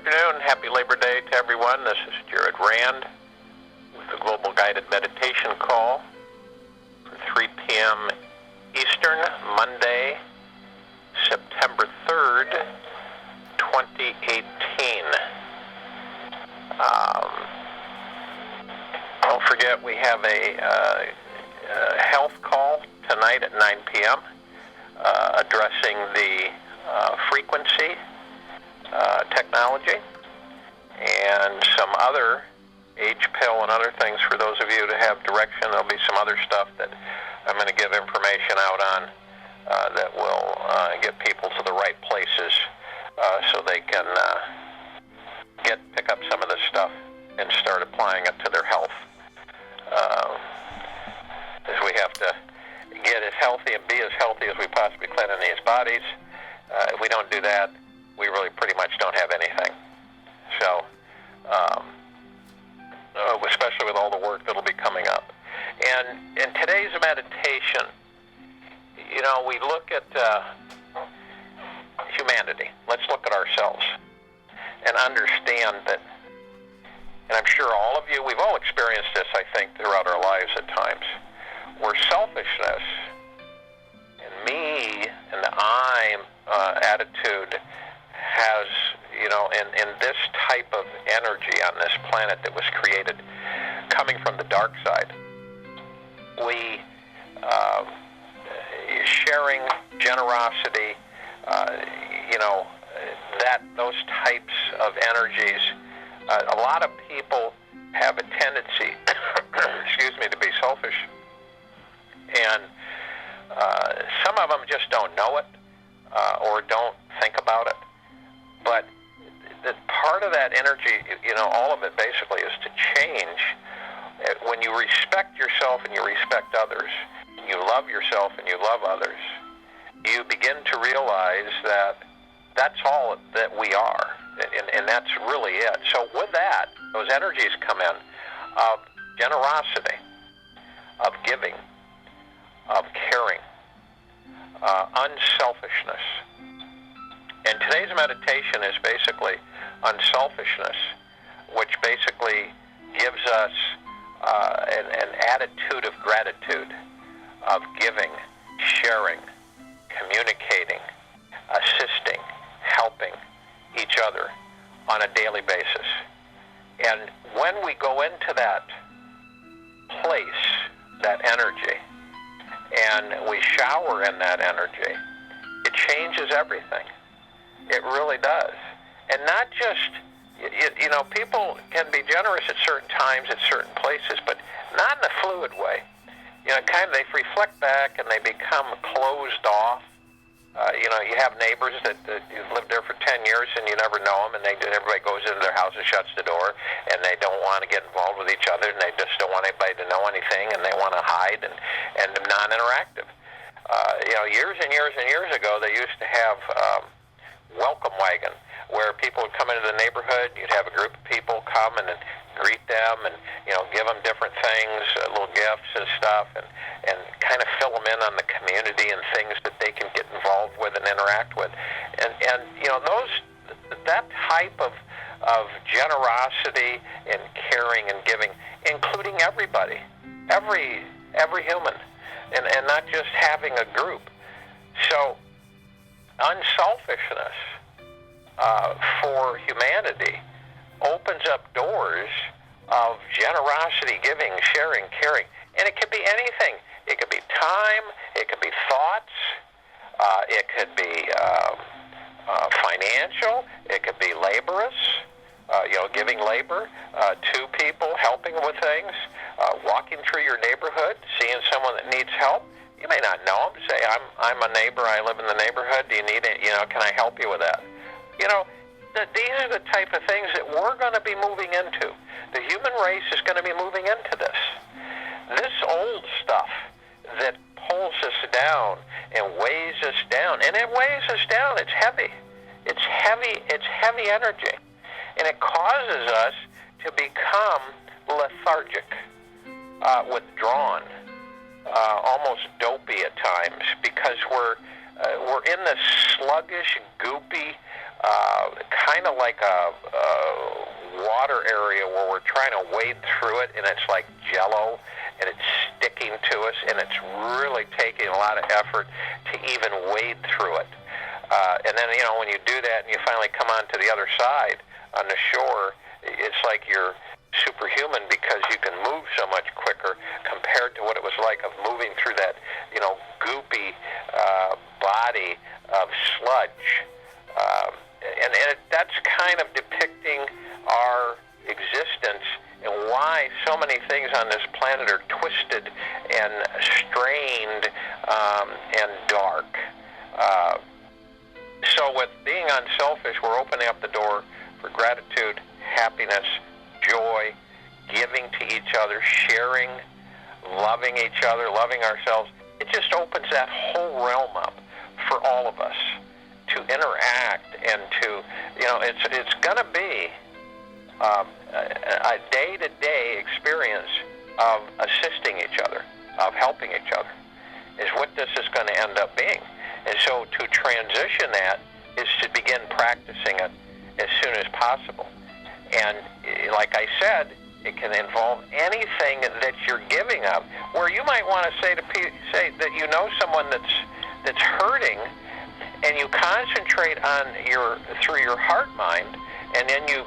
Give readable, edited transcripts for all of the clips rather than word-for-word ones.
afternoon. Happy Labor Day to everyone. This is Jared Rand with the Global Guided Meditation Call for 3 p.m. Eastern, Monday, September 3rd, 2018. Don't forget we have a health call tonight at 9 p.m. Addressing the frequency technology and some other age pill and other things for those of you to have direction. There'll be some other stuff that I'm going to give information out on that will get people to the right places so they can pick up some of this stuff and start applying it to their health. As we have to get as healthy and be as healthy as we possibly can in these bodies. If we don't do that, we really pretty much don't have anything. So, especially with all the work that'll be coming up. And in today's meditation, you know, we look at humanity. Let's look at ourselves and understand that, and I'm sure all of you, we've all experienced this, I think, throughout our lives at times, where selfishness and me and the I attitude has, you know, in this type of energy on this planet that was created coming from the dark side, we sharing generosity, you know, those types of energies, a lot of people have a tendency, excuse me, to be selfish, and some of them just don't know it or don't think about it. But the part of that energy, you know, all of it basically is to change. When you respect yourself and you respect others, you love yourself and you love others, you begin to realize that that's all that we are, and that's really it. So with that, those energies come in of generosity, of giving, of caring, unselfishness. And today's meditation is basically unselfishness, which basically gives us an attitude of gratitude, of giving, sharing, communicating, assisting, helping each other on a daily basis. And when we go into that place, that energy, and we shower in that energy, it changes everything. It really does. And not just, you know, people can be generous at certain times, at certain places, but not in a fluid way. You know, kind of they reflect back and they become closed off. You know, you have neighbors that you've lived there for 10 years and you never know them, and everybody goes into their house and shuts the door, and they don't want to get involved with each other, and they just don't want anybody to know anything, and they want to hide and non-interactive. You know, years and years and years ago, they used to have welcome wagon, where people would come into the neighborhood. You'd have a group of people come and greet them and, you know, give them different things, little gifts and stuff, and kind of fill them in on the community and things that they can get involved with and interact with. And you know, that type of generosity and caring and giving, including everybody, every human, and not just having a group. So unselfishness for humanity opens up doors of generosity, giving, sharing, caring. And it could be anything. It could be time. It could be thoughts. It could be financial. It could be laborious, you know, giving labor to people, helping with things, walking through your neighborhood, seeing someone that needs help. You may not know them. Say, I'm a neighbor. I live in the neighborhood. Do you need it? You know, can I help you with that? You know, these are the type of things that we're going to be moving into. The human race is going to be moving into this. This old stuff that pulls us down and weighs us down, and it weighs us down. It's heavy. It's heavy. It's heavy energy, and it causes us to become lethargic, withdrawn, almost dopey at times, because we're in this sluggish, goopy, kind of like a water area where we're trying to wade through it, and it's like jello, and it's sticking to us, and it's really taking a lot of effort to even wade through it. And then, when you do that and you finally come onto the other side on the shore, it's like you're superhuman because you can move so much quicker compared to what it was like of moving through that, goopy body of sludge. And that's kind of depicting our existence and why so many things on this planet are twisted and strained and dark. So with being unselfish, we're opening up the door for gratitude, happiness, joy, giving to each other, sharing, loving each other, loving ourselves. It just opens that whole realm up for all of us to interact and to, it's going to be a day-to-day experience of assisting each other, of helping each other, is what this is going to end up being. And so to transition that is to begin practicing it as soon as possible. And like I said, it can involve anything that you're giving of, where you might want to say that someone that's hurting, and you concentrate on through your heart mind, and then you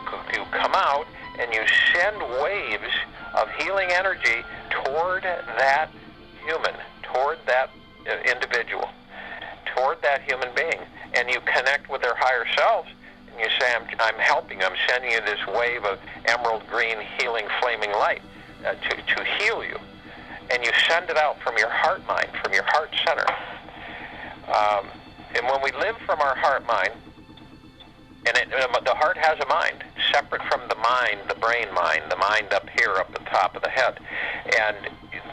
come out and you send waves of healing energy toward that human, toward that individual, toward that human being, and you connect with their higher selves, and you say, I'm helping, I'm sending you this wave of emerald green healing flaming light to heal you, and you send it out from your heart mind, from your heart center. And when we live from our heart mind, and the heart has a mind, separate from the mind, the brain mind, the mind up here, up the top of the head.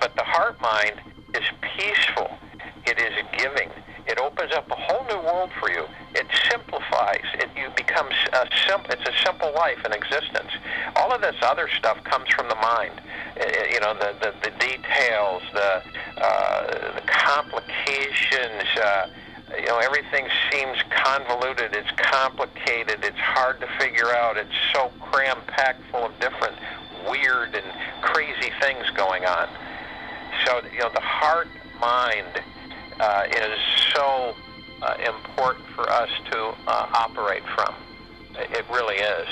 But the heart mind is peaceful. It is giving. It opens up a whole new world for you. It simplifies. You become it's a simple life and existence. All of this other stuff comes from the mind. The details, the complications. Everything seems convoluted. It's complicated. It's hard to figure out. It's so cram-packed full of different weird and crazy things going on. So, the heart mind is so important for us to operate from. It really is.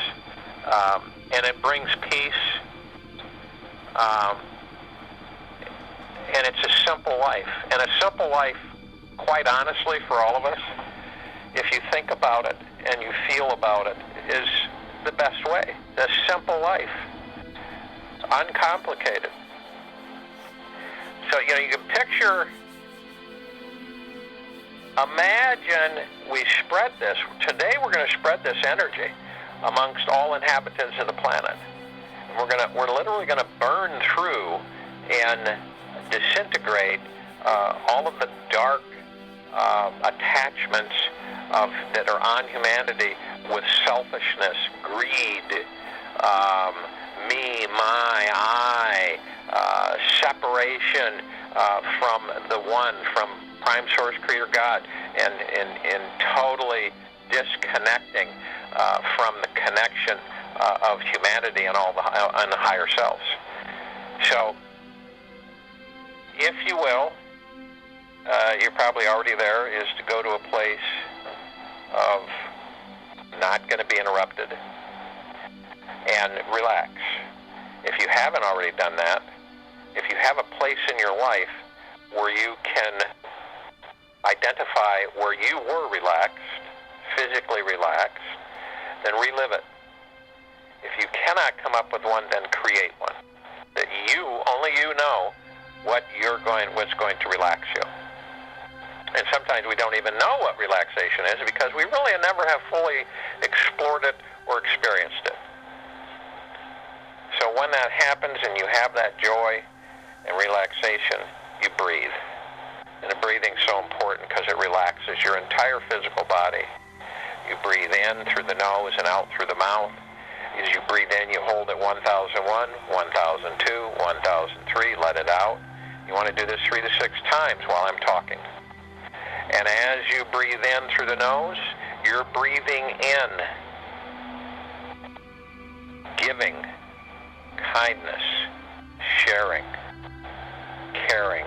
And it brings peace. And it's a simple life. And a simple life, quite honestly, for all of us, if you think about it and you feel about it, is the best way. A simple life. Uncomplicated. So, you can picture, imagine we spread this. Today we're going to spread this energy amongst all inhabitants of the planet. We're literally going to burn through and disintegrate all of the dark attachments that are on humanity with selfishness, greed, me, my, I, separation from the one, from Prime Source Creator God, and totally disconnecting from the connection of humanity and and the higher selves. So, if you will, you're probably already there, is to go to a place of not going to be interrupted and relax. If you haven't already done that, if you have a place in your life where you can identify where you were relaxed, physically relaxed, then relive it. If you cannot come up with one, then create one. That only you know what's going to relax you. And sometimes we don't even know what relaxation is because we really never have fully explored it or experienced it. So when that happens and you have that joy and relaxation, you breathe. And the breathing's so important because it relaxes your entire physical body. You breathe in through the nose and out through the mouth. As you breathe in, you hold at 1001, 1002, 1003, let it out. You want to do this 3 to 6 times while I'm talking. And as you breathe in through the nose, You're breathing in giving, kindness, sharing, caring,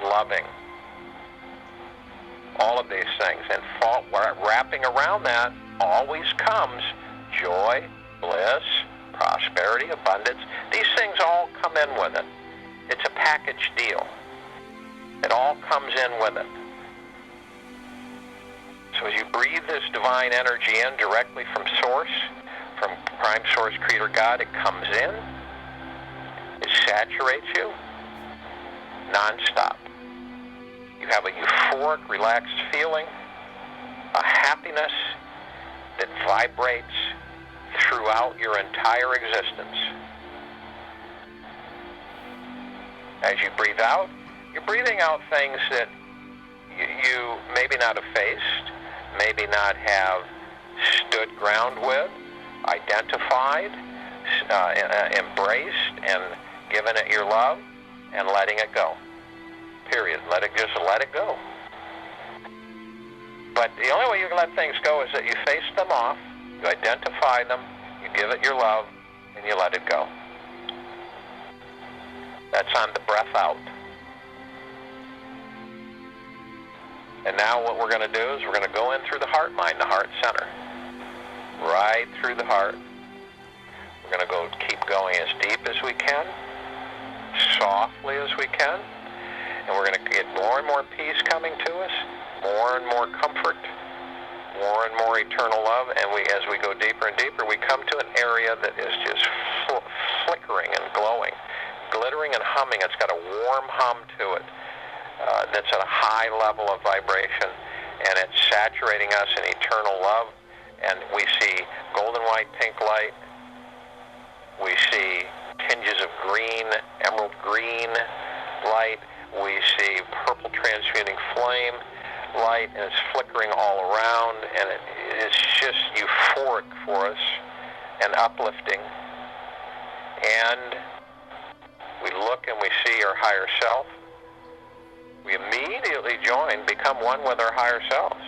loving, all of these things. And wrapping around that always comes joy, bliss, prosperity, abundance. These things all come in with it. It's a package deal. It all comes in with it. So as you breathe this divine energy in directly from Source, from Prime Source, Creator God, it comes in, it saturates you nonstop. You have a euphoric, relaxed feeling, a happiness that vibrates throughout your entire existence. As you breathe out, you're breathing out things that you maybe not have faced, maybe not have stood ground with, identified, embraced, and given it your love, and letting it go. Period. Let it go. But the only way you can let things go is that you face them off, you identify them, you give it your love, and you let it go. That's on the breath out. And now what we're going to do is we're going to go in through the heart mind, the heart center. Right through the heart. We're going to keep going as deep as we can, softly as we can, and we're going to get more and more peace coming to us, more and more comfort, more and more eternal love, and as we go deeper and deeper, we come to an area that is just flickering and glowing, glittering and humming. It's got a warm hum to it. That's at a high level of vibration, and it's saturating us in eternal love. And we see golden white pink light. We see tinges of green, emerald green light. We see purple transmuting flame light, and it's flickering all around, and it's just euphoric for us and uplifting. And we look and we see our higher self. We immediately become one with our higher selves.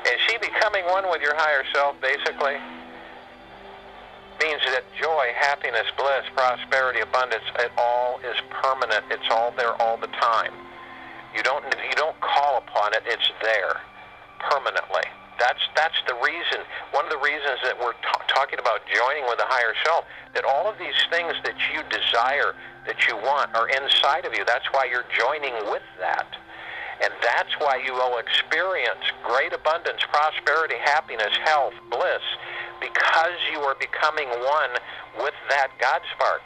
And see, becoming one with your higher self basically means that joy, happiness, bliss, prosperity, abundance, it all is permanent. It's all there all the time. You don't call upon it. It's there permanently. That's the reason, one of the reasons that we're talking about joining with the higher self, that all of these things that you desire, that you want, are inside of you. That's why you're joining with that. And that's why you will experience great abundance, prosperity, happiness, health, bliss, because you are becoming one with that God spark.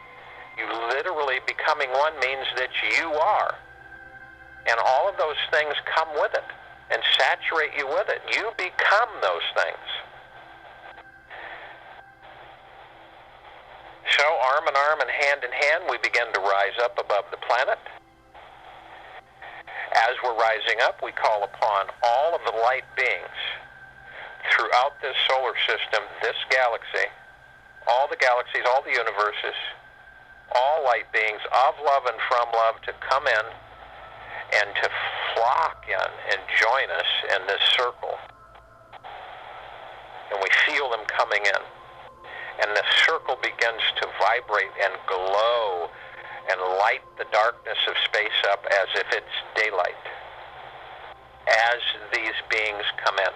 You literally becoming one means that you are. And all of those things come with it and saturate you with it. You become those things. So arm in arm and hand in hand, we begin to rise up above the planet. As we're rising up, we call upon all of the light beings throughout this solar system, this galaxy, all the galaxies, all the universes, all light beings of love and from love to come in and to flock in and join us in this circle. And we feel them coming in. And the circle begins to vibrate and glow and light the darkness of space up as if it's daylight as these beings come in.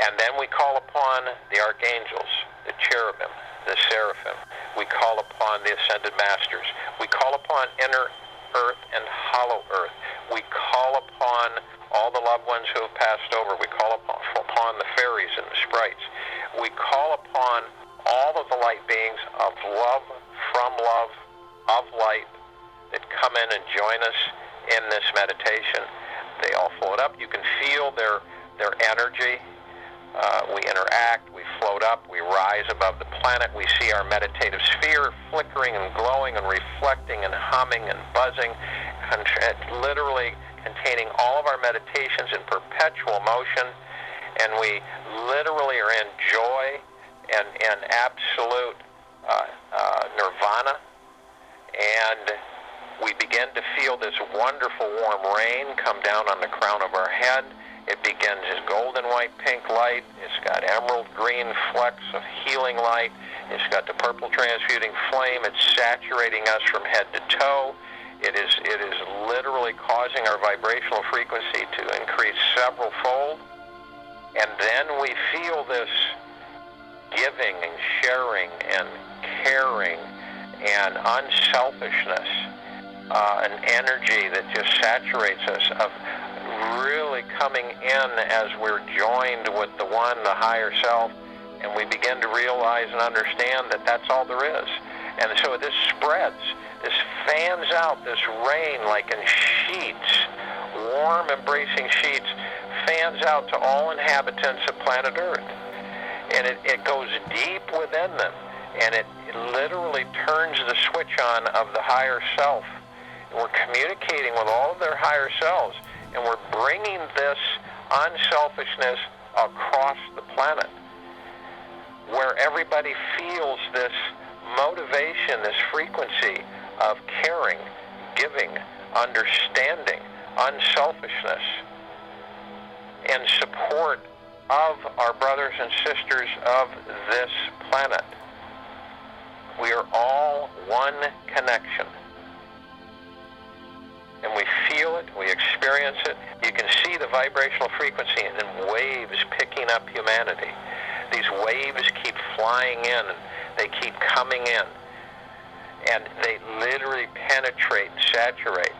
And then we call upon the archangels, the cherubim, the seraphim. We call upon the ascended masters. We call upon inner earth and hollow earth. We call upon all the loved ones who have passed over. We call upon the fairies and the sprites. We call upon all of the light beings of love, from love, of light, that come in and join us in this meditation. They all float up. You can feel their energy. We interact, we float up, we rise above the planet. We see our meditative sphere flickering and glowing and reflecting and humming and buzzing, literally containing all of our meditations in perpetual motion. And we literally are in joy and absolute nirvana. And We begin to feel this wonderful warm rain come down on the crown of our head. It begins as golden white pink light. It's got emerald green flecks of healing light. It's got the purple transmuting flame. It's saturating us from head to toe. It is literally causing our vibrational frequency to increase several fold. And then we feel this giving and sharing and caring and unselfishness, an energy that just saturates us, of really coming in as we're joined with the one, the higher self, and we begin to realize and understand that that's all there is. And so this spreads, this fans out, this rain like in sheets, warm embracing sheets, fans out to all inhabitants of planet Earth. And it goes deep within them, and it literally turns the switch on of the higher self. And we're communicating with all of their higher selves, and we're bringing this unselfishness across the planet, where everybody feels this motivation, this frequency of caring, giving, understanding, unselfishness, and support of our brothers and sisters of this planet. We are all one connection. And we feel it, we experience it. You can see the vibrational frequency in waves picking up humanity. These waves keep flying in, and they keep coming in. And they literally penetrate and saturate.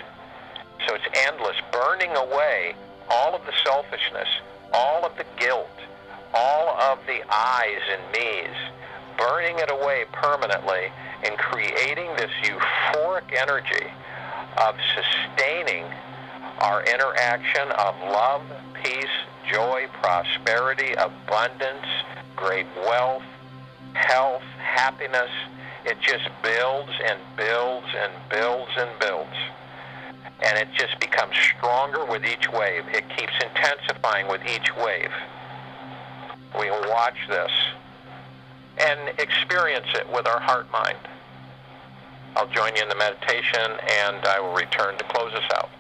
So it's endless, burning away all of the selfishness, all of the guilt, all of the I's and me's, burning it away permanently and creating this euphoric energy of sustaining our interaction of love, peace, joy, prosperity, abundance, great wealth, health, happiness. It just builds and builds and builds and builds. And it just becomes stronger with each wave. It keeps intensifying with each wave. We watch this and experience it with our heart mind. I'll join you in the meditation, and I will return to close us out.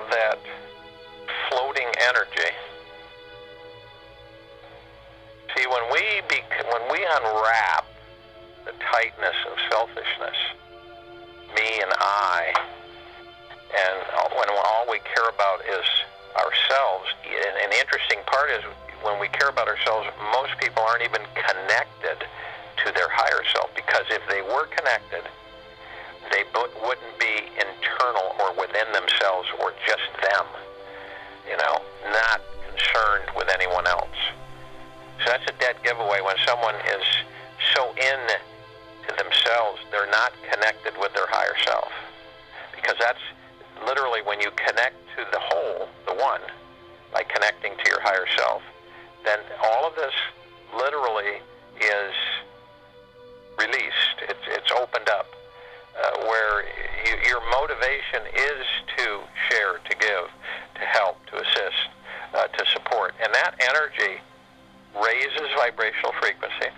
of that floating energy. See, when we unwrap the tightness of selfishness, me and I, and when all we care about is ourselves, and the interesting part is when we care about ourselves, most people aren't even connected to their higher self, because if they were connected, they wouldn't be internal or within themselves or just them, not concerned with anyone else. So that's a dead giveaway when someone is so in to themselves, they're not connected with their higher self. Because that's literally when you connect to the whole, the one, by connecting to your higher self, then all of this literally is released. It's opened up, where your motivation is to share, to give, to help, to assist, to support. And that energy raises vibrational frequency.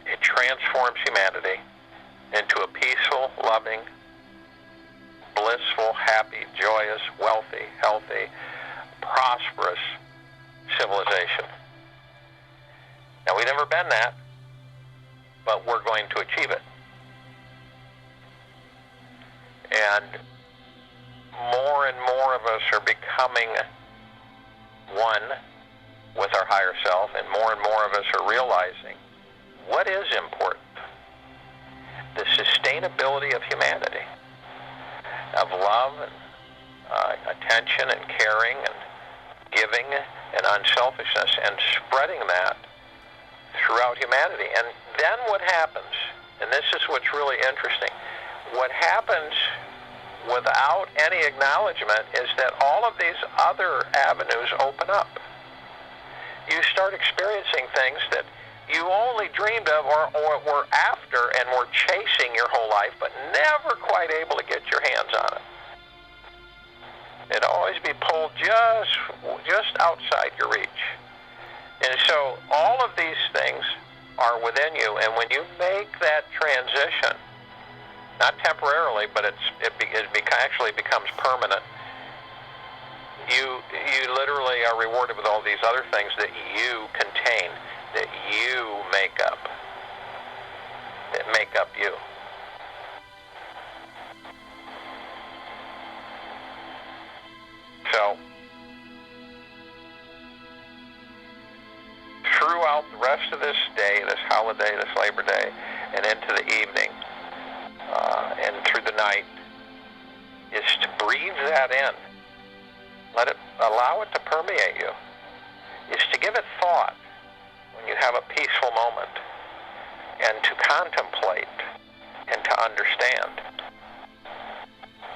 It transforms humanity into a peaceful, loving, blissful, happy, joyous, wealthy, healthy, prosperous civilization. Now, we've never been that, but we're going to achieve it. And more and more of us are becoming one with our higher self, and more of us are realizing what is important. The sustainability of humanity, of love and attention and caring and giving and unselfishness, and spreading that throughout humanity. And then what happens, and this is what's really interesting, what happens without any acknowledgement is that all of these other avenues open up. You start experiencing things that you only dreamed of or were after and were chasing your whole life, but never quite able to get your hands on it. It'd always be pulled just outside your reach. And so all of these things are within you, and when you make that transition, not temporarily, but it actually becomes permanent, you literally are rewarded with all these other things that you contain, that you make up, that make up you. So, throughout the rest of this day, this holiday, this Labor Day, and into the evening, and through the night, is to breathe that in. Allow it to permeate you. Is to give it thought when you have a peaceful moment, and to contemplate and to understand.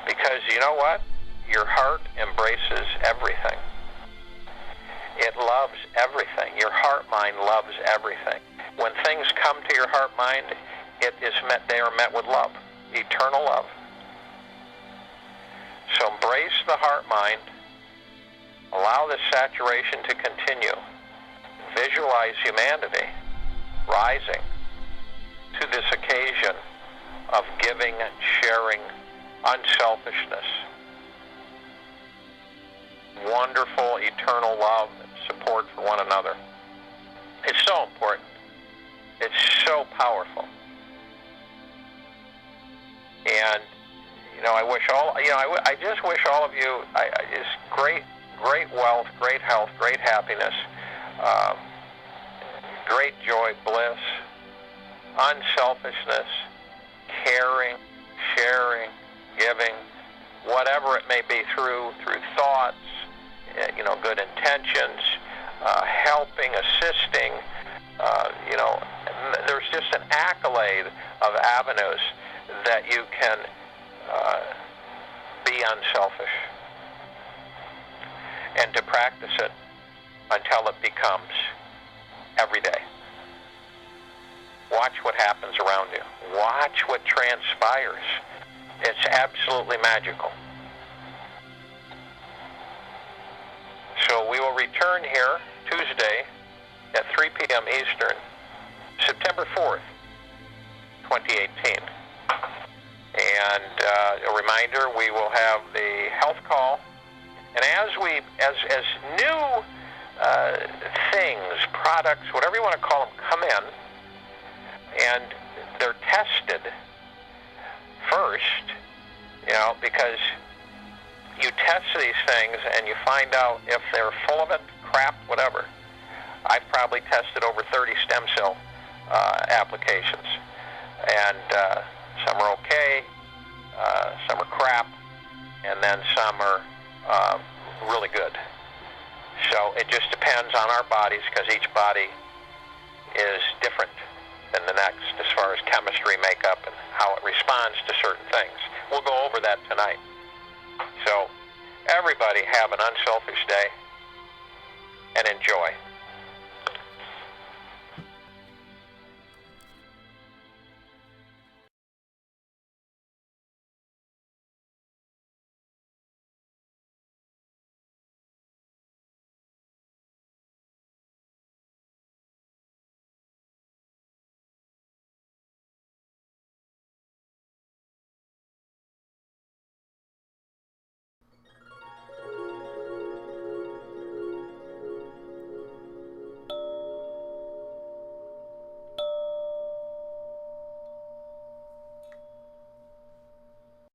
Because you know what? Your heart embraces everything. It loves everything. Your heart mind loves everything. When things come to your heart mind, they are met with love, eternal love. So embrace the heart mind. Allow this saturation to continue. Visualize humanity rising to this occasion of giving, sharing, unselfishness, wonderful, eternal love and support for one another. It's so important. It's so powerful. And, I just wish all of you just great wealth, great health, great happiness, great joy, bliss, unselfishness, caring, sharing, giving, whatever it may be, through thoughts, good intentions, helping, assisting, there's just an accolade of avenues that you can be unselfish, and to practice it until it becomes every day. Watch what happens around you. Watch what transpires. It's absolutely magical. So we will return here Tuesday at 3 p.m. Eastern, September 4th, 2018. And a reminder, we will have the health call And as new things, products, whatever you want to call them, come in, and they're tested first, because you test these things and you find out if they're full of it, crap, whatever. I've probably tested over 30 stem cell applications, and some are okay, some are crap, and then some are really good. So it just depends on our bodies, because each body is different than the next as far as chemistry, makeup, and how it responds to certain things. We'll go over that tonight. So everybody have an unselfish day and enjoy.